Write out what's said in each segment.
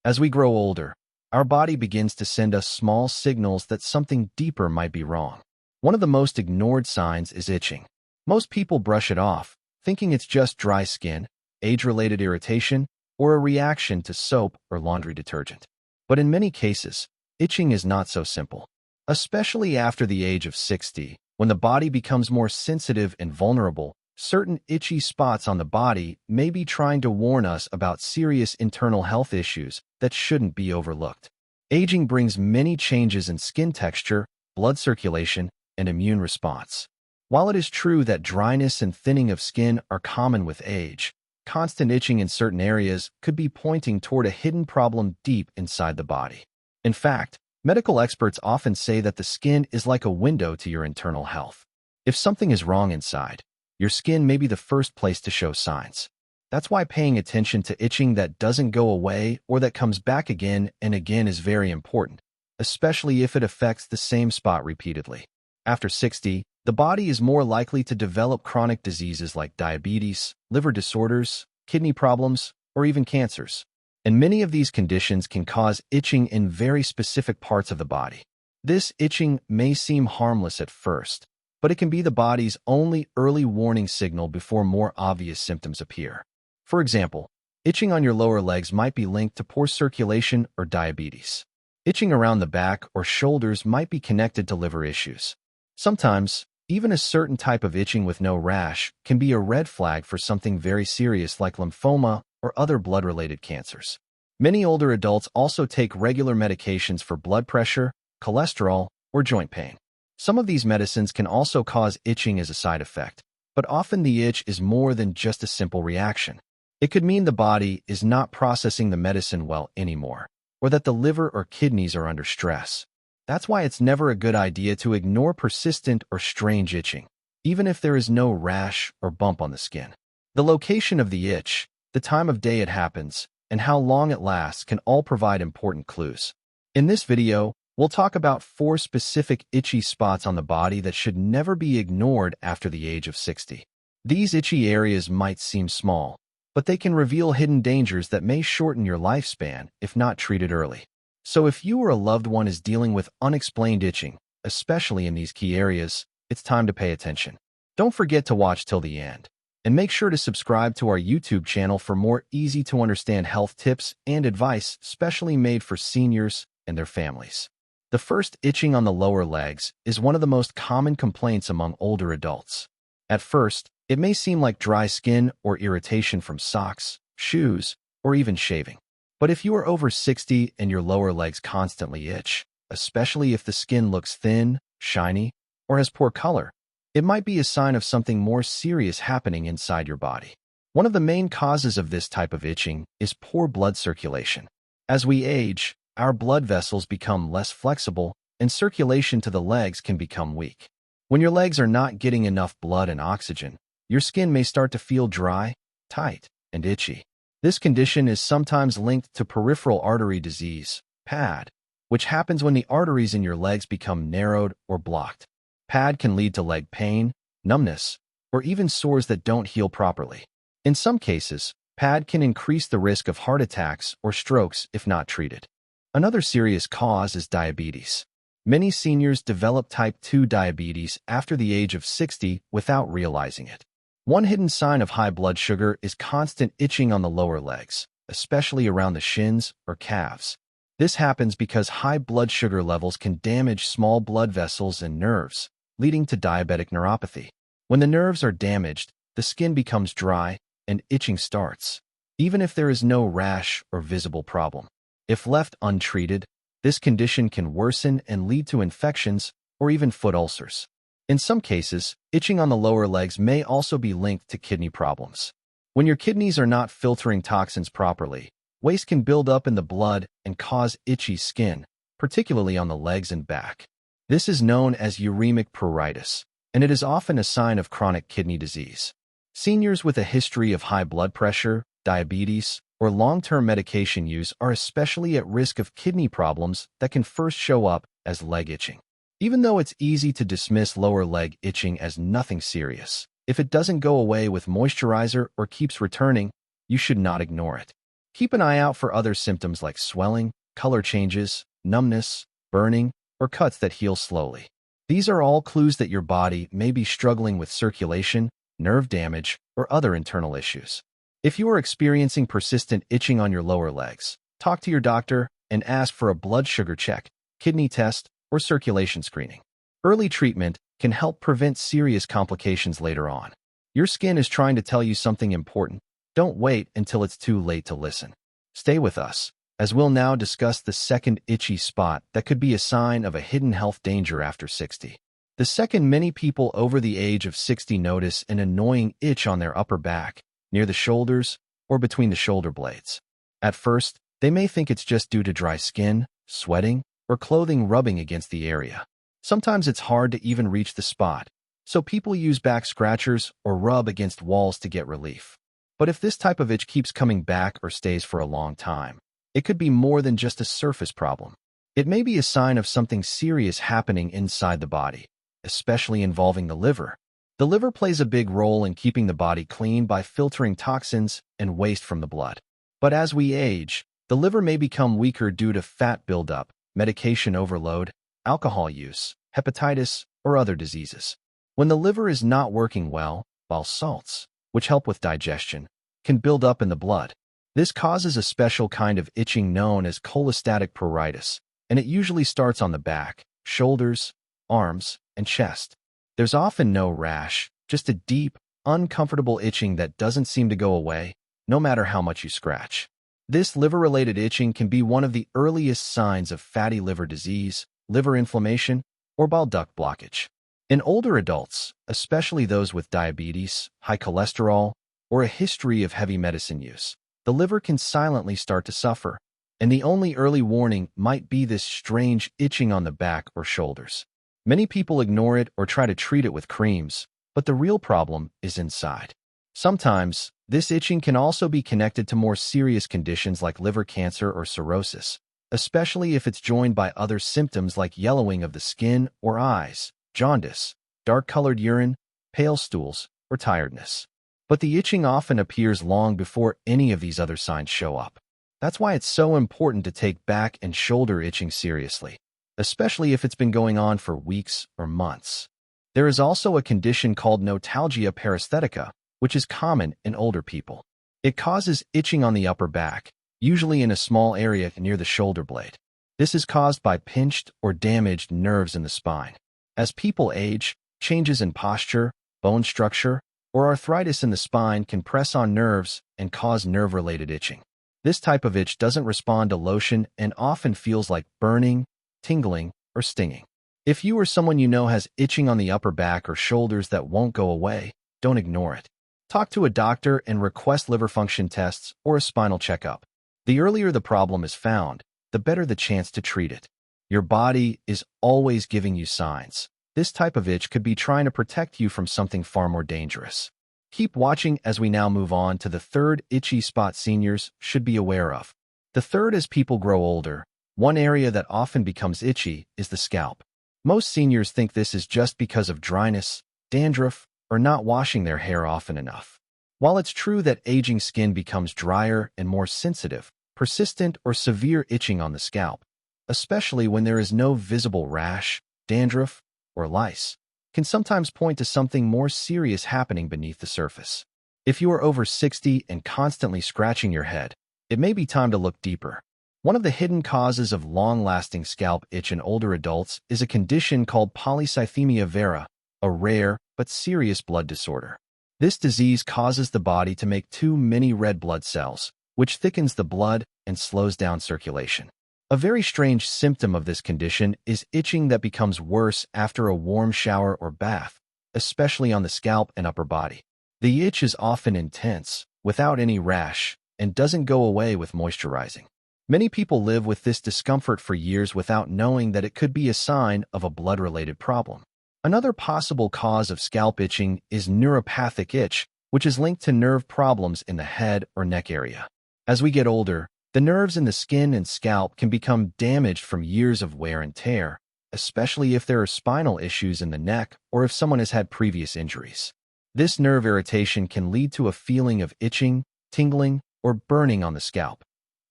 As we grow older, our body begins to send us small signals that something deeper might be wrong. One of the most ignored signs is itching. Most people brush it off, thinking it's just dry skin, age-related irritation, or a reaction to soap or laundry detergent. But in many cases, itching is not so simple. Especially after the age of 60, when the body becomes more sensitive and vulnerable, certain itchy spots on the body may be trying to warn us about serious internal health issues that shouldn't be overlooked. Aging brings many changes in skin texture, blood circulation, and immune response. While it is true that dryness and thinning of skin are common with age, constant itching in certain areas could be pointing toward a hidden problem deep inside the body. In fact, medical experts often say that the skin is like a window to your internal health. If something is wrong inside, your skin may be the first place to show signs. That's why paying attention to itching that doesn't go away or that comes back again and again is very important, especially if it affects the same spot repeatedly. After 60, the body is more likely to develop chronic diseases like diabetes, liver disorders, kidney problems, or even cancers. And many of these conditions can cause itching in very specific parts of the body. This itching may seem harmless at first, but it can be the body's only early warning signal before more obvious symptoms appear. For example, itching on your lower legs might be linked to poor circulation or diabetes. Itching around the back or shoulders might be connected to liver issues. Sometimes, even a certain type of itching with no rash can be a red flag for something very serious like lymphoma or other blood-related cancers. Many older adults also take regular medications for blood pressure, cholesterol, or joint pain. Some of these medicines can also cause itching as a side effect, but often the itch is more than just a simple reaction. It could mean the body is not processing the medicine well anymore, or that the liver or kidneys are under stress. That's why it's never a good idea to ignore persistent or strange itching, even if there is no rash or bump on the skin. The location of the itch, the time of day it happens, and how long it lasts can all provide important clues. In this video, we'll talk about 4 specific itchy spots on the body that should never be ignored after the age of 60. These itchy areas might seem small, but they can reveal hidden dangers that may shorten your lifespan if not treated early. So if you or a loved one is dealing with unexplained itching, especially in these key areas, it's time to pay attention. Don't forget to watch till the end, and make sure to subscribe to our YouTube channel for more easy-to-understand health tips and advice specially made for seniors and their families. The first, itching on the lower legs, is one of the most common complaints among older adults. At first, it may seem like dry skin or irritation from socks, shoes, or even shaving. But if you are over 60 and your lower legs constantly itch, especially if the skin looks thin, shiny, or has poor color, it might be a sign of something more serious happening inside your body. One of the main causes of this type of itching is poor blood circulation. As we age, our blood vessels become less flexible and circulation to the legs can become weak. When your legs are not getting enough blood and oxygen, your skin may start to feel dry, tight, and itchy. This condition is sometimes linked to peripheral artery disease, PAD, which happens when the arteries in your legs become narrowed or blocked. PAD can lead to leg pain, numbness, or even sores that don't heal properly. In some cases, PAD can increase the risk of heart attacks or strokes if not treated. Another serious cause is diabetes. Many seniors develop type 2 diabetes after the age of 60 without realizing it. One hidden sign of high blood sugar is constant itching on the lower legs, especially around the shins or calves. This happens because high blood sugar levels can damage small blood vessels and nerves, leading to diabetic neuropathy. When the nerves are damaged, the skin becomes dry and itching starts, even if there is no rash or visible problem. If left untreated, this condition can worsen and lead to infections or even foot ulcers. In some cases, itching on the lower legs may also be linked to kidney problems. When your kidneys are not filtering toxins properly, waste can build up in the blood and cause itchy skin, particularly on the legs and back. This is known as uremic pruritus, and it is often a sign of chronic kidney disease. Seniors with a history of high blood pressure, diabetes, or long-term medication use are especially at risk of kidney problems that can first show up as leg itching. Even though it's easy to dismiss lower leg itching as nothing serious, if it doesn't go away with moisturizer or keeps returning, you should not ignore it. Keep an eye out for other symptoms like swelling, color changes, numbness, burning, or cuts that heal slowly. These are all clues that your body may be struggling with circulation, nerve damage, or other internal issues. If you are experiencing persistent itching on your lower legs, talk to your doctor and ask for a blood sugar check, kidney test, or circulation screening. Early treatment can help prevent serious complications later on. Your skin is trying to tell you something important. Don't wait until it's too late to listen. Stay with us, as we'll now discuss the second itchy spot that could be a sign of a hidden health danger after 60. The second, many people over the age of 60 notice an annoying itch on their upper back, near the shoulders, or between the shoulder blades. At first, they may think it's just due to dry skin, sweating, or clothing rubbing against the area. Sometimes it's hard to even reach the spot, so people use back scratchers or rub against walls to get relief. But if this type of itch keeps coming back or stays for a long time, it could be more than just a surface problem. It may be a sign of something serious happening inside the body, especially involving the liver. The liver plays a big role in keeping the body clean by filtering toxins and waste from the blood. But as we age, the liver may become weaker due to fat buildup, medication overload, alcohol use, hepatitis, or other diseases. When the liver is not working well, bile salts, which help with digestion, can build up in the blood. This causes a special kind of itching known as cholestatic pruritus, and it usually starts on the back, shoulders, arms, and chest. There's often no rash, just a deep, uncomfortable itching that doesn't seem to go away, no matter how much you scratch. This liver-related itching can be one of the earliest signs of fatty liver disease, liver inflammation, or bile duct blockage. In older adults, especially those with diabetes, high cholesterol, or a history of heavy medicine use, the liver can silently start to suffer, and the only early warning might be this strange itching on the back or shoulders. Many people ignore it or try to treat it with creams, but the real problem is inside. Sometimes, this itching can also be connected to more serious conditions like liver cancer or cirrhosis, especially if it's joined by other symptoms like yellowing of the skin or eyes, jaundice, dark-colored urine, pale stools, or tiredness. But the itching often appears long before any of these other signs show up. That's why it's so important to take back and shoulder itching seriously, especially if it's been going on for weeks or months. There is also a condition called notalgia paresthetica, which is common in older people. It causes itching on the upper back, usually in a small area near the shoulder blade. This is caused by pinched or damaged nerves in the spine. As people age, changes in posture, bone structure, or arthritis in the spine can press on nerves and cause nerve-related itching. This type of itch doesn't respond to lotion and often feels like burning, tingling, or stinging. If you or someone you know has itching on the upper back or shoulders that won't go away, don't ignore it. Talk to a doctor and request liver function tests or a spinal checkup. The earlier the problem is found, the better the chance to treat it. Your body is always giving you signs. This type of itch could be trying to protect you from something far more dangerous. Keep watching as we now move on to the third itchy spot seniors should be aware of. The third, as people grow older, one area that often becomes itchy is the scalp. Most seniors think this is just because of dryness, dandruff, or not washing their hair often enough. While it's true that aging skin becomes drier and more sensitive, persistent or severe itching on the scalp, especially when there is no visible rash, dandruff, or lice, can sometimes point to something more serious happening beneath the surface. If you are over 60 and constantly scratching your head, it may be time to look deeper. One of the hidden causes of long-lasting scalp itch in older adults is a condition called polycythemia vera, a rare but serious blood disorder. This disease causes the body to make too many red blood cells, which thickens the blood and slows down circulation. A very strange symptom of this condition is itching that becomes worse after a warm shower or bath, especially on the scalp and upper body. The itch is often intense, without any rash, and doesn't go away with moisturizing. Many people live with this discomfort for years without knowing that it could be a sign of a blood-related problem. Another possible cause of scalp itching is neuropathic itch, which is linked to nerve problems in the head or neck area. As we get older, the nerves in the skin and scalp can become damaged from years of wear and tear, especially if there are spinal issues in the neck or if someone has had previous injuries. This nerve irritation can lead to a feeling of itching, tingling, or burning on the scalp,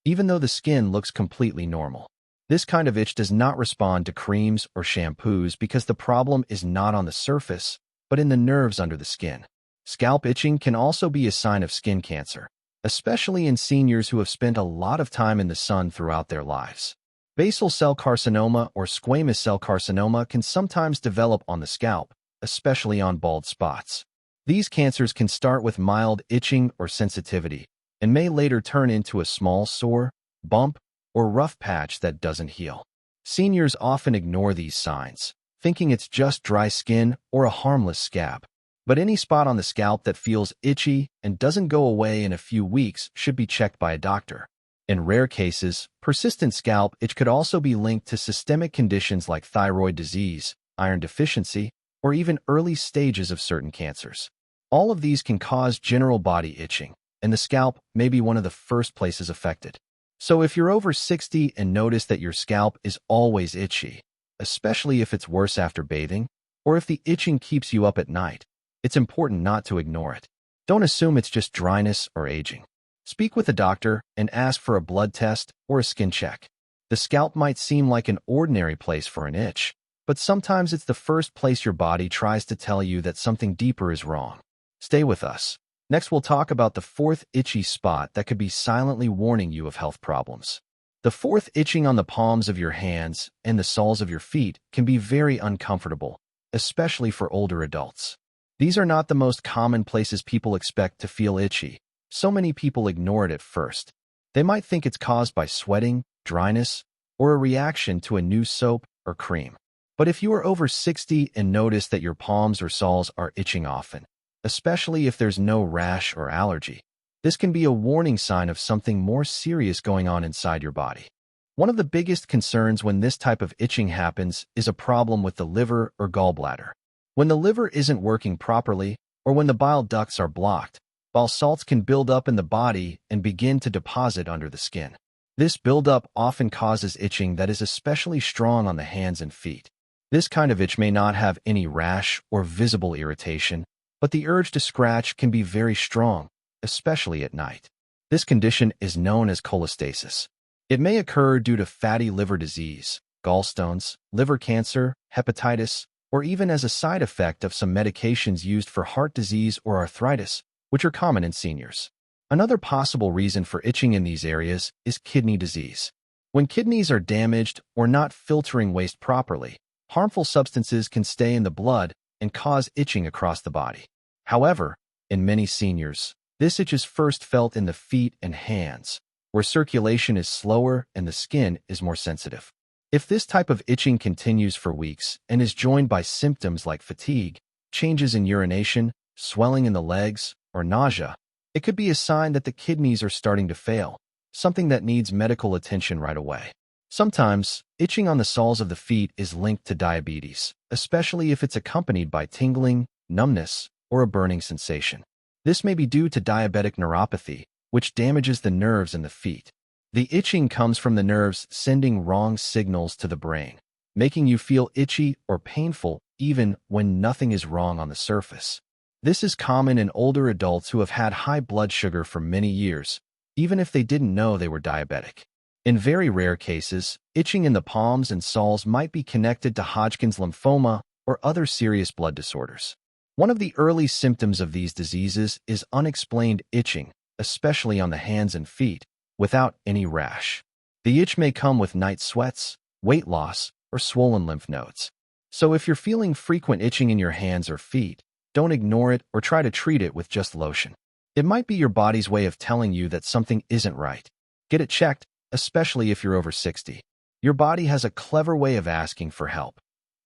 even though the skin looks completely normal. This kind of itch does not respond to creams or shampoos because the problem is not on the surface, but in the nerves under the skin. Scalp itching can also be a sign of skin cancer, especially in seniors who have spent a lot of time in the sun throughout their lives. Basal cell carcinoma or squamous cell carcinoma can sometimes develop on the scalp, especially on bald spots. These cancers can start with mild itching or sensitivity and may later turn into a small sore, bump, or rough patch that doesn't heal. Seniors often ignore these signs, thinking it's just dry skin or a harmless scab. But any spot on the scalp that feels itchy and doesn't go away in a few weeks should be checked by a doctor. In rare cases, persistent scalp itch could also be linked to systemic conditions like thyroid disease, iron deficiency, or even early stages of certain cancers. All of these can cause general body itching, and the scalp may be one of the first places affected. So if you're over 60 and notice that your scalp is always itchy, especially if it's worse after bathing, or if the itching keeps you up at night, it's important not to ignore it. Don't assume it's just dryness or aging. Speak with a doctor and ask for a blood test or a skin check. The scalp might seem like an ordinary place for an itch, but sometimes it's the first place your body tries to tell you that something deeper is wrong. Stay with us. Next, we'll talk about the fourth itchy spot that could be silently warning you of health problems. The fourth, itching on the palms of your hands and the soles of your feet, can be very uncomfortable, especially for older adults. These are not the most common places people expect to feel itchy. So many people ignore it at first. They might think it's caused by sweating, dryness, or a reaction to a new soap or cream. But if you are over 60 and notice that your palms or soles are itching often, especially if there's no rash or allergy, this can be a warning sign of something more serious going on inside your body. One of the biggest concerns when this type of itching happens is a problem with the liver or gallbladder. When the liver isn't working properly, or when the bile ducts are blocked, bile salts can build up in the body and begin to deposit under the skin. This buildup often causes itching that is especially strong on the hands and feet. This kind of itch may not have any rash or visible irritation, but the urge to scratch can be very strong, especially at night. This condition is known as cholestasis. It may occur due to fatty liver disease, gallstones, liver cancer, hepatitis, or even as a side effect of some medications used for heart disease or arthritis, which are common in seniors. Another possible reason for itching in these areas is kidney disease. When kidneys are damaged or not filtering waste properly, harmful substances can stay in the blood and cause itching across the body. However, in many seniors, this itch is first felt in the feet and hands, where circulation is slower and the skin is more sensitive. If this type of itching continues for weeks and is joined by symptoms like fatigue, changes in urination, swelling in the legs, or nausea, it could be a sign that the kidneys are starting to fail, something that needs medical attention right away. Sometimes, itching on the soles of the feet is linked to diabetes, especially if it's accompanied by tingling, numbness, or a burning sensation. This may be due to diabetic neuropathy, which damages the nerves in the feet. The itching comes from the nerves sending wrong signals to the brain, making you feel itchy or painful even when nothing is wrong on the surface. This is common in older adults who have had high blood sugar for many years, even if they didn't know they were diabetic. In very rare cases, itching in the palms and soles might be connected to Hodgkin's lymphoma or other serious blood disorders. One of the early symptoms of these diseases is unexplained itching, especially on the hands and feet, without any rash. The itch may come with night sweats, weight loss, or swollen lymph nodes. So if you're feeling frequent itching in your hands or feet, don't ignore it or try to treat it with just lotion. It might be your body's way of telling you that something isn't right. Get it checked, especially if you're over 60. Your body has a clever way of asking for help.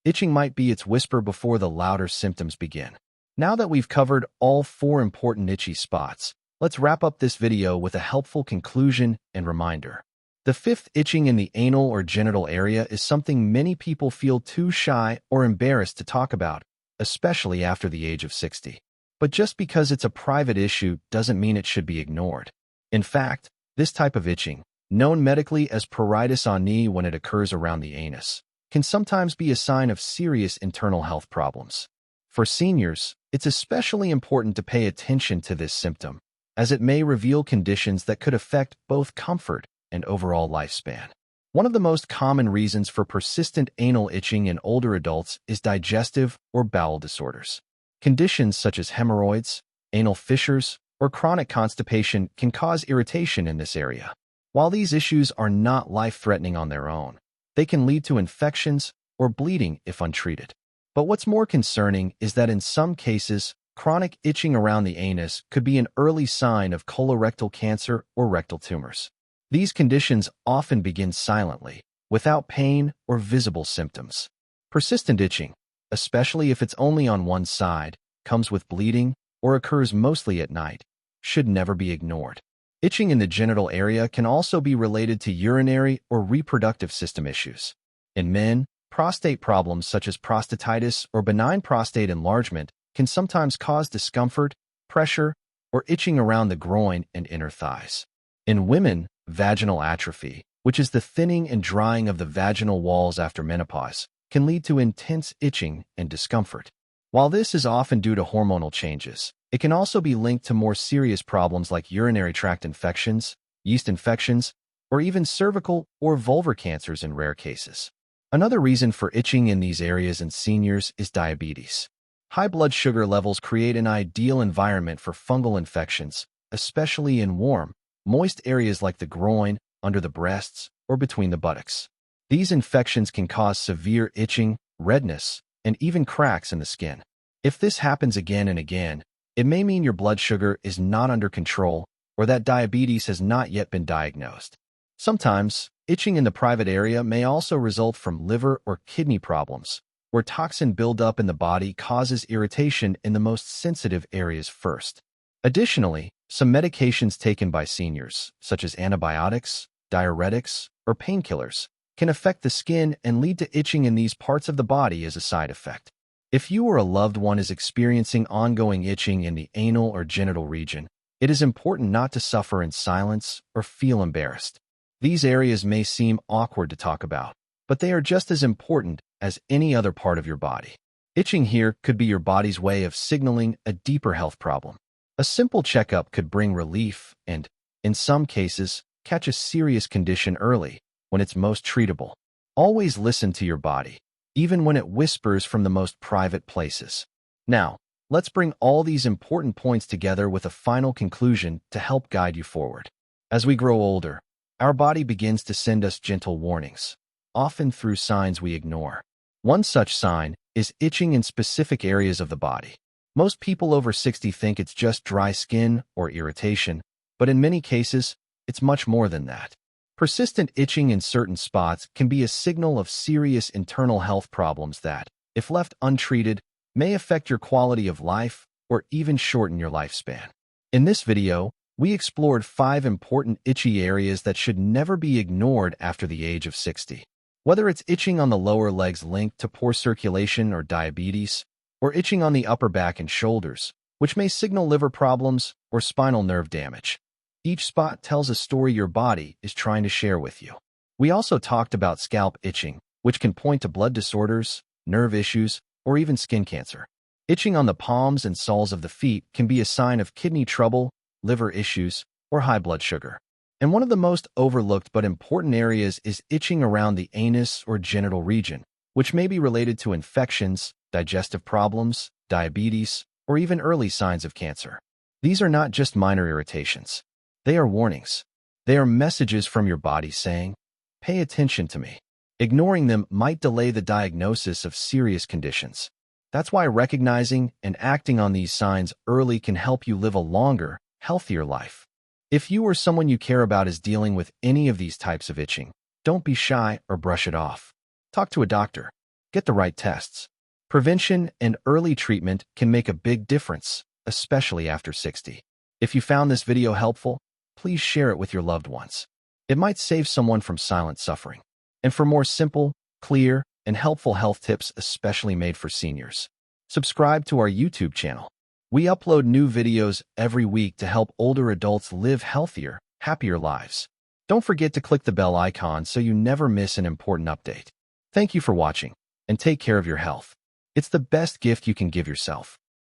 Itching might be its whisper before the louder symptoms begin. Now that we've covered all 4 important itchy spots, let's wrap up this video with a helpful conclusion and reminder. The 5th, itching in the anal or genital area, is something many people feel too shy or embarrassed to talk about, especially after the age of 60. But just because it's a private issue doesn't mean it should be ignored. In fact, this type of itching, known medically as pruritus ani when it occurs around the anus, can sometimes be a sign of serious internal health problems. For seniors, it's especially important to pay attention to this symptom, as it may reveal conditions that could affect both comfort and overall lifespan. One of the most common reasons for persistent anal itching in older adults is digestive or bowel disorders. Conditions such as hemorrhoids, anal fissures, or chronic constipation can cause irritation in this area. While these issues are not life-threatening on their own, they can lead to infections or bleeding if untreated. But what's more concerning is that in some cases, chronic itching around the anus could be an early sign of colorectal cancer or rectal tumors. These conditions often begin silently, without pain or visible symptoms. Persistent itching, especially if it's only on one side, comes with bleeding, or occurs mostly at night, should never be ignored. Itching in the genital area can also be related to urinary or reproductive system issues. In men, prostate problems such as prostatitis or benign prostate enlargement can sometimes cause discomfort, pressure, or itching around the groin and inner thighs. In women, vaginal atrophy, which is the thinning and drying of the vaginal walls after menopause, can lead to intense itching and discomfort. While this is often due to hormonal changes, it can also be linked to more serious problems like urinary tract infections, yeast infections, or even cervical or vulvar cancers in rare cases. Another reason for itching in these areas in seniors is diabetes. High blood sugar levels create an ideal environment for fungal infections, especially in warm, moist areas like the groin, under the breasts, or between the buttocks. These infections can cause severe itching, redness, and even cracks in the skin. If this happens again and again, it may mean your blood sugar is not under control or that diabetes has not yet been diagnosed. Sometimes, itching in the private area may also result from liver or kidney problems, where toxin buildup in the body causes irritation in the most sensitive areas first. Additionally, some medications taken by seniors, such as antibiotics, diuretics, or painkillers, can affect the skin and lead to itching in these parts of the body as a side effect. If you or a loved one is experiencing ongoing itching in the anal or genital region, it is important not to suffer in silence or feel embarrassed. These areas may seem awkward to talk about, but they are just as important as any other part of your body. Itching here could be your body's way of signaling a deeper health problem. A simple checkup could bring relief and, in some cases, catch a serious condition early, when it's most treatable. Always listen to your body, even when it whispers from the most private places. Now, let's bring all these important points together with a final conclusion to help guide you forward. As we grow older, our body begins to send us gentle warnings, often through signs we ignore. One such sign is itching in specific areas of the body. Most people over 60 think it's just dry skin or irritation, but in many cases, it's much more than that. Persistent itching in certain spots can be a signal of serious internal health problems that, if left untreated, may affect your quality of life or even shorten your lifespan. In this video, we explored 5 important itchy areas that should never be ignored after the age of 60. Whether it's itching on the lower legs linked to poor circulation or diabetes, or itching on the upper back and shoulders, which may signal liver problems or spinal nerve damage. Each spot tells a story your body is trying to share with you. We also talked about scalp itching, which can point to blood disorders, nerve issues, or even skin cancer. Itching on the palms and soles of the feet can be a sign of kidney trouble, liver issues, or high blood sugar. And one of the most overlooked but important areas is itching around the anus or genital region, which may be related to infections, digestive problems, diabetes, or even early signs of cancer. These are not just minor irritations. They are warnings. They are messages from your body saying, "Pay attention to me." Ignoring them might delay the diagnosis of serious conditions. That's why recognizing and acting on these signs early can help you live a longer, healthier life. If you or someone you care about is dealing with any of these types of itching, don't be shy or brush it off. Talk to a doctor. Get the right tests. Prevention and early treatment can make a big difference, especially after 60. If you found this video helpful, please share it with your loved ones. It might save someone from silent suffering. And for more simple, clear, and helpful health tips especially made for seniors, subscribe to our YouTube channel. We upload new videos every week to help older adults live healthier, happier lives. Don't forget to click the bell icon so you never miss an important update. Thank you for watching, and take care of your health. It's the best gift you can give yourself.